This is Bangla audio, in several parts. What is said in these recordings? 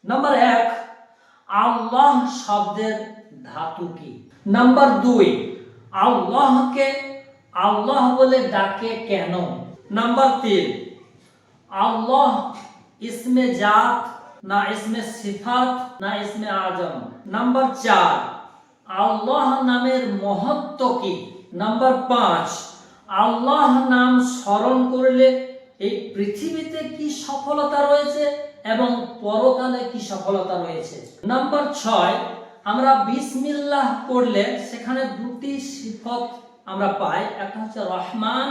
নাম্বার 1, আল্লাহ শব্দের ধাতু কি? নাম্বার 2, আল্লাহকে আল্লাহ বলে ডাকে কেন? নাম্বার 3, আল্লাহ ইসমে জাত না ইসমে সিফাত না ইসমে আজম? নাম্বার 4, আল্লাহ নামের মহত্ব কি? নাম্বার 5, আল্লাহ নাম স্মরণ করলে এই পৃথিবীতে কি সফলতা রয়েছে এবং পরকালে কি সফলতা রয়েছে? নাম্বার 6, আমরা বিসমিল্লাহ পড়লে সেখানে দুটি সিফত আমরা পাই, একটা হচ্ছে রহমান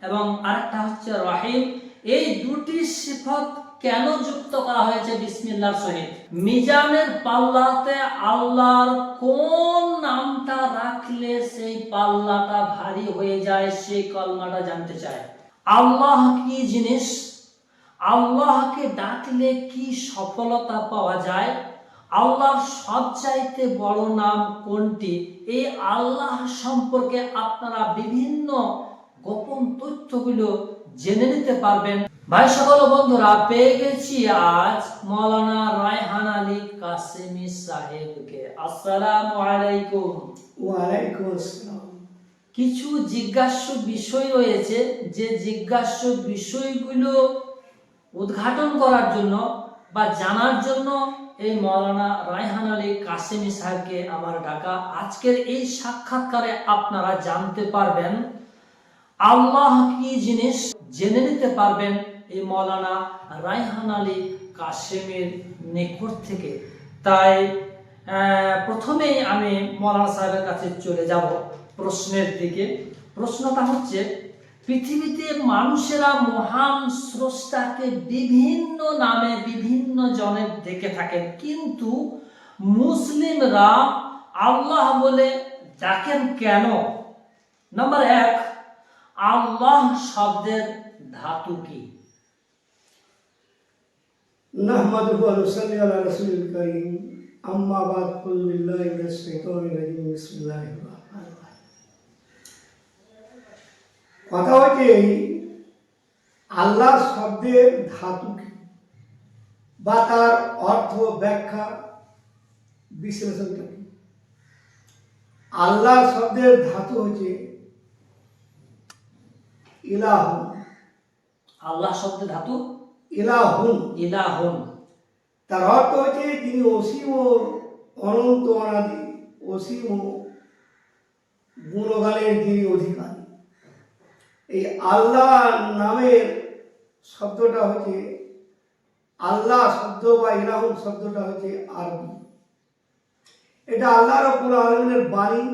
এবং আরেকটা হচ্ছে রহিম। এই দুটি সিফত কেন যুক্ত করা হয়েছে বিসমিল্লাহর সহিত? মিজানের পাল্লাতে আল্লাহর কোন নামটা রাখলে সেই পাল্লাটা ভারী হয়ে যায়, সেই কলমাটা জানতে চায়। আল্লাহ কি জিনিস? আল্লাহকে ডাকলে কি সফলতা পাওয়া যায়? আল্লাহর সবচাইতে বড় নাম কোনটি? এই আল্লাহ সম্পর্কে আপনারা বিভিন্ন গোপন তথ্যগুলো জেনে নিতে পারবেন। ভাই সকল বন্ধুরা, পেয়ে গেছি আজ মাওলানা রায়হান আলী কাসেমি সাহেবকে। আসসালামু আলাইকুম। ওয়ালাইকুম আসসালাম। কিছু জিজ্ঞাস্য বিষয় রয়েছে, যে জিজ্ঞাস্য বিষয়গুলো উদ্ঘাটন করার জন্য বা জানার জন্য এই মাওলানা রায়হান আলী কাসেমি সাহেবকে আমার ডাকা। আজকের এই সাক্ষাৎকারে আপনারা জানতে পারবেন আল্লাহ কি জিনিস, জেনে নিতে পারবেন এই মাওলানা রায়হান আলী কাসেমির নিকট থেকে। তাই প্রথমেই আমি মাওলানা সাহেবের কাছে চলে যাব প্রশ্নের দিকে। প্রশ্নটা হচ্ছে, পৃথিবীতে মানুষেরা মহান স্রষ্টাকে বিভিন্ন নামে বিভিন্ন জনে ডেকে থাকেন, কিন্তু মুসলিমরা আল্লাহ বলে ডাকেন কেন? নাম্বার 1, আল্লাহ শব্দের ধাতু কি? নাহমাদুহু ওয়া নুসাল্লি আলা রাসূলিল কারীম, আম্মা বাদ, কুল বিল্লাহি মিনাশ শাইতানির রাজীম, বিসমিল্লাহির রহমানির রহিম। কথা হচ্ছে আল্লাহ শব্দের ধাতু কি বা তার অর্থ, ব্যাখ্যা, বিশ্লেষণ কি? আল্লাহ শব্দের ধাতু হচ্ছে ইলাহুন। আল্লাহ শব্দের ধাতু ইলাহুন। ইলাহুন। তার অর্থ হচ্ছে তিনি অসীম ও অনন্ত অনাদি, অসীম ও গুণগানের যিনি অধিকারী। এই আল্লাহ নামের শব্দটা হচ্ছে, আল্লাহ শব্দ বা ইলাহুন শব্দটা হচ্ছে আরবি। এটা আল্লাহ রাব্বুল আলামিনের বাণী।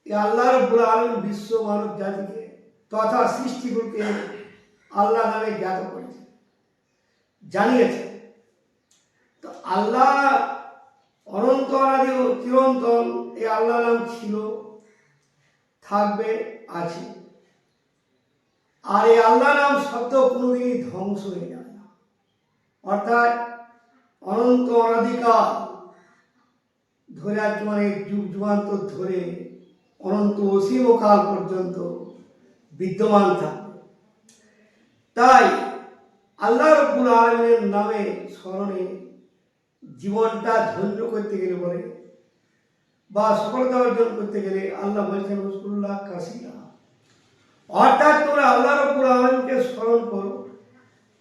এই আল্লাহ রাব্বুল আলামিন বিশ্ব মানব জাতিকে তথা সৃষ্টিগুলোকে আল্লাহ নামে জ্ঞাত করেছে, জানিয়েছে। তো আল্লাহ অনন্ত অনাদি ও চিরন্তন, এই আল্লাহ নাম ছিল, থাকবে, আছে। আর এই আল্লাহ নাম শব্দ কোনোদিনই ধ্বংস হয়ে যাবে না। অর্থাৎ অনন্ত অনাদিকাল ধরে, মানে যুগ যুগান্তর ধরে অনন্ত অসীম কাল পর্যন্ত বিদ্যমান থাকবে। তাই আল্লাহ রাব্বুল আলামিনের নামে স্মরণে জীবনটা ধন্য করতে গেলে বলে বা সফলতা অর্জন করতে গেলে আল্লাহ বলছেন উযকুরুল্লাহ কাসীরা। অর্থাৎ তোমরা আল্লাহ রাব্বুল আলামিনকে স্মরণ করো,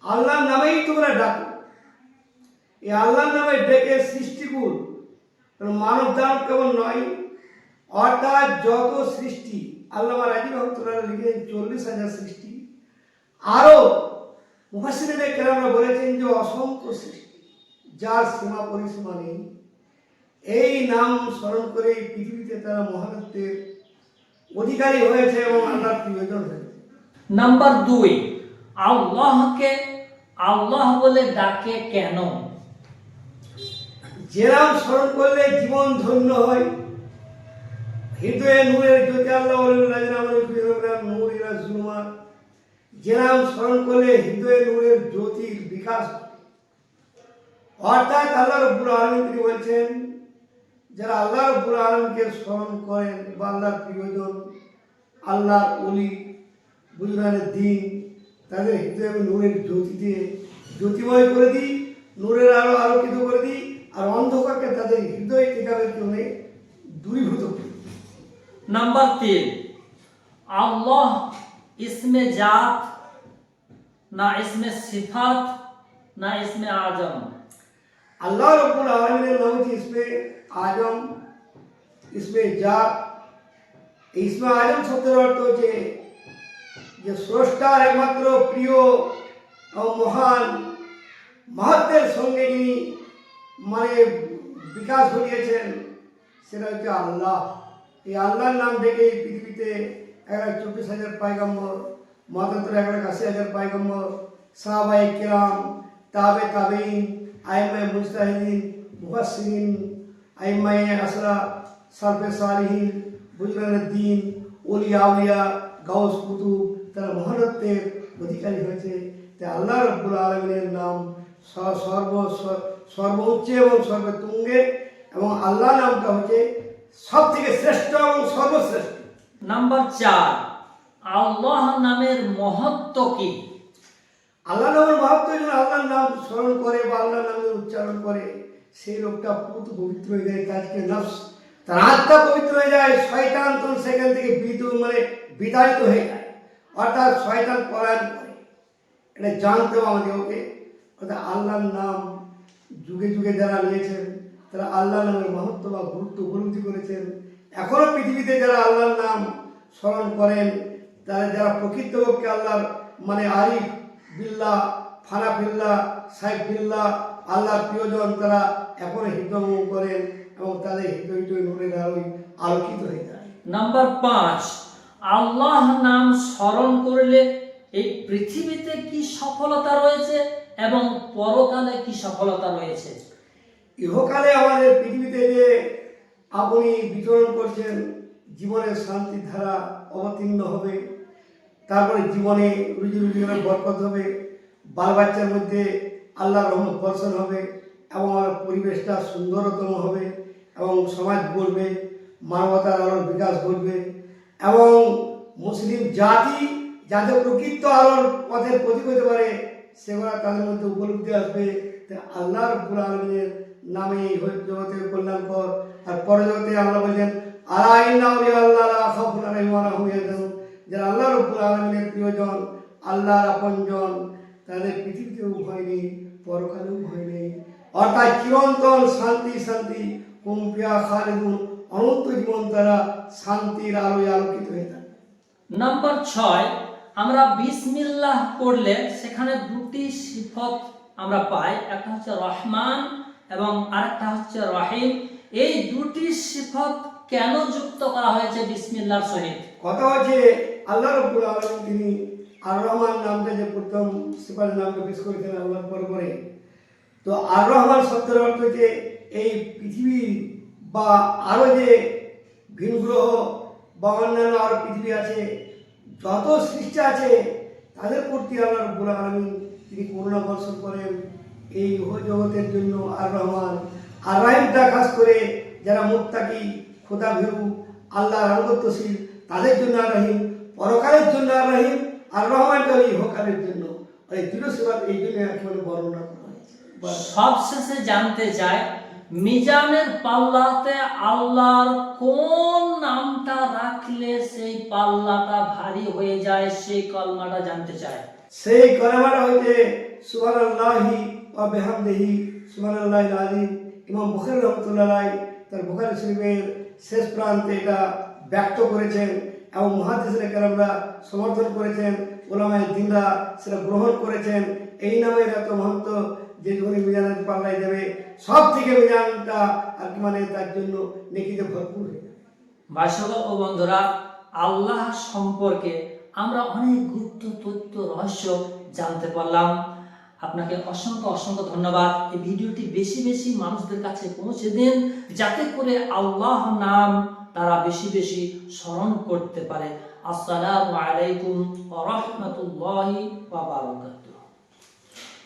আল্লাহর নামেই তোমরা ডাকো। এই আল্লাহর নামে ডেকে সৃষ্টিকুল, মানব দানব কেবল নয়, অর্থাৎ যত সৃষ্টি, আল্লামা রাজি রহমতুল্লাহ লিখেন 40,000 সৃষ্টি। আরো মুফাসসিরিনে কেরামরা বলেছেন যে অসংখ্য সৃষ্টি, যার সীমা পরিসীমা নেই। এই নাম স্মরণ করে পৃথিবীতে তারা মহানত্বের অধিকারী হয়েছে এবং আল্লাহর প্রিয়জন হয়েছে। নাম্বার 2, আল্লাহকে আল্লাহ বলে ডাকে কেন? যে নাম স্মরণ করলে জীবন ধন্য হয়। হৃদয়ে নূরের জ্যোতি, আল্লাহ নূর ইলা জুলুমাত। যে নাম স্মরণ করলে হৃদয়ে নূরের জ্যোতির বিকাশ হয়। অর্থাৎ আল্লাহ রাব্বুল আলামিন তিনি বলছেন, যারা আল্লাহ রাব্বুল আলামিনকে স্মরণ করেন বা আল্লাহর প্রিয়জন, আল্লাহর ওলি, বুজুর্গানের দিন, তাদের হৃদয়ে নূরের জ্যোতি দিয়ে জ্যোতিময় করে দিই, নূরের আলো আলোকিত করে नंबर 3, अल्लाह इसमें जात ना इसमें सिफात ना इसमें आजम। আল্লাহ রব্বুল আলামিনের নাম হচ্ছে ইসমে আজম, ইসমে জাত। এই ইসমে আজম শব্দের অর্থ হচ্ছে যে স্রষ্টার একমাত্র প্রিয় এবং মহান মাহাত্মের সঙ্গে যিনি মানে বিকাশ ঘটিয়েছেন সেটা হচ্ছে আল্লাহ। এই আল্লাহর নাম থেকে এই পৃথিবীতে 1,24,000 পায়গম্বর, মতান্তর 1,80,000 পায়গম্বর, সাহাবায়ে কেরাম, তাবে তাবেইন, আইমায়ে মুজতাহিদিন, মুফাসসিরিন, আইমায়ে আসরা, সালফে সালিহিন, বুজরুদ্দিন, ওলিয়া আউলিয়া, গাউস কুতুব, তারা মহানত্বের অধিকারী হয়েছে। তাই আল্লাহ রব্বুল আলামিনের নাম সর্বোচ্চ এবং সর্বতুঙ্গে, এবং আল্লাহ নামটা হচ্ছে সব থেকে শ্রেষ্ঠ এবং সর্বশ্রেষ্ঠ। नंबर 4, আল্লাহ নামের মহত্ব কি? আল্লাহ নামের মাহাত্ম্য যেন আল্লাহর নাম স্মরণ করে বা আল্লাহর নামের উচ্চারণ করে সেই লোকটা পুত পবিত্র হয়ে যায়, তাজকে নফস, তার আত্মা পবিত্র হয়ে যায়, শয়তান তখন সেখান থেকে বিতাড়িত হয়ে যায়, অর্থাৎ শয়তান পলায়ন করে। এটা জানতে হবে আমাদেরকে। অর্থাৎ আল্লাহর নাম যুগে যুগে যারা নিয়েছেন তারা আল্লাহ নামের মাহাত্ম্য বা গুরুত্ব উপলব্ধি করেছেন। এখনো পৃথিবীতে যারা আল্লাহর নাম স্মরণ করেন, তারা যারা প্রকৃতপক্ষে আল্লাহর মানে আরিফ বিল্লাহ, ফানা বিল্লাহ, সাইফ বিল্লাহ, আল্লাহর প্রিয়জন, তারা এখনো হৃদয় করেন এবং তাদের হৃদয় নূরের আলোয় আলোকিত হয়ে যায়। नंबर 5, আল্লাহ নাম স্মরণ করলে এই পৃথিবীতে কি সফলতা রয়েছে এবং পরকালে কি সফলতা রয়েছে? ইহকালে আমাদের পৃথিবীতে যে আপনি বিচরণ করছেন, জীবনের শান্তির ধারা অবতীর্ণ হবে, তারপরে জীবনে রুজি রোজগারের বরকত হবে, বাল বাচ্চার মধ্যে আল্লাহর রহমত বর্ষণ হবে এবং আমার পরিবেশটা সুন্দরতম হবে এবং সমাজ গড়বে, মানবতার আলোর বিকাশ ঘটবে এবং মুসলিম জাতি যাতে প্রকৃত আলোর পথে প্রতীক হতে পারে সেগুলো তাদের মধ্যে উপলব্ধি আসবে। তাই আল্লাহ রব্বুল আলামিনের নামে এই জগতের কল্যাণকর। আর পরজগতে আল্লাহ বলছেন আলা ইন্না আউলিয়া আল্লাহ লা খাউফুন আলাইহিম ওয়া লা হুম ইয়াহজানুন, যারা আল্লাহ রব্বুল আলামিনের প্রিয়জন, আল্লাহর আপনজন, তাদের পৃথিবীতেও ভয় নেই, পরকালেও ভয় নেই, অর্থাৎ চিরন্তন শান্তি শান্তি কুমফিয়া খালিদুন, অনন্ত জীবন তারা শান্তির আলোয় আলোকিত হয়ে থাকে। নাম্বার 6, আমরা বিসমিল্লাহ পড়লে সেখানে দুটি সিফত আমরা পাই, একটা হচ্ছে রহমান এবং আরেকটা হচ্ছে রহিম। এই দুটি সিফত কেন যুক্ত করা হয়েছে বিসমিল্লাহর সহিত? কথা হচ্ছে আল্লাহ রব্বুল আলামিন তিনি আর রহমান নামটা যে প্রথম সিফাতের নামটা পেশ করেছেন আল্লাহর পরে, তো আর রহমান শব্দের অর্থ হচ্ছে এই পৃথিবী বা আরো যে ভিন গ্রহ বা অন্যান্য আরো পৃথিবী আছে, যত সৃষ্টি আছে তাদের প্রতি আল্লাহ রব্বুল আলামিন তিনি করুণা বর্ষণ করেন। এই জগতের জন্য আর রহমান। আর রাহিমটা খাস করে যারা মুত্তাকি, খোদা ভীরু, আল্লাহর আনুগত্যশীল তাদের জন্য আর রহিম, পরকালের জন্য আর রহিম, আর রহমানটা ওই ইহকালের জন্য। এই দুটো সিফাত এই জন্য একেবারে বর্ণনা করা হয়েছে। সবশেষে জানতে চাই, মিজানের পাল্লাতে আল্লাহর কোন নামটা রাখলে সেই পাল্লাটা ভারী হয়ে যায়, সেই কলমাটা জানতে চাই। সেই কলমাটা হচ্ছে সুবহানাল্লাহি ওয়া বিহামদিহি সুবহানাল্লাহিল আযীম। ইমাম বুখারী রাহমাতুল্লাহ আলাইহি তার বুখারী শরীফের শেষ প্রান্তে এটা ব্যক্ত করেছেন এবং মুহাদ্দিসিনে কেরামরা সমর্থন করেছেন, উলামায়ে দ্বীনরা সেটা গ্রহণ করেছেন। এই নামের এত মাহাত্ম্য যে যখন মিজানের পাল্লায় যাবে সব থেকে মিজানটা আর কি মানে তার জন্য নেকিতে ভরপুর হয়ে যাবে। ভাইসকল ও বন্ধুরা, আল্লাহ সম্পর্কে আমরা অনেক গুপ্ত তথ্য রহস্য জানতে পারলাম। আপনাকে অসংখ্য অসংখ্য ধন্যবাদ। এই ভিডিওটি বেশি বেশি মানুষদের কাছে পৌঁছে দিন, যাতে করে আল্লাহ নাম তারা বেশি বেশি স্মরণ করতে পারে। আসসালামু আলাইকুম ওয়া রাহমাতুল্লাহি ওয়া বারাকাতুহু।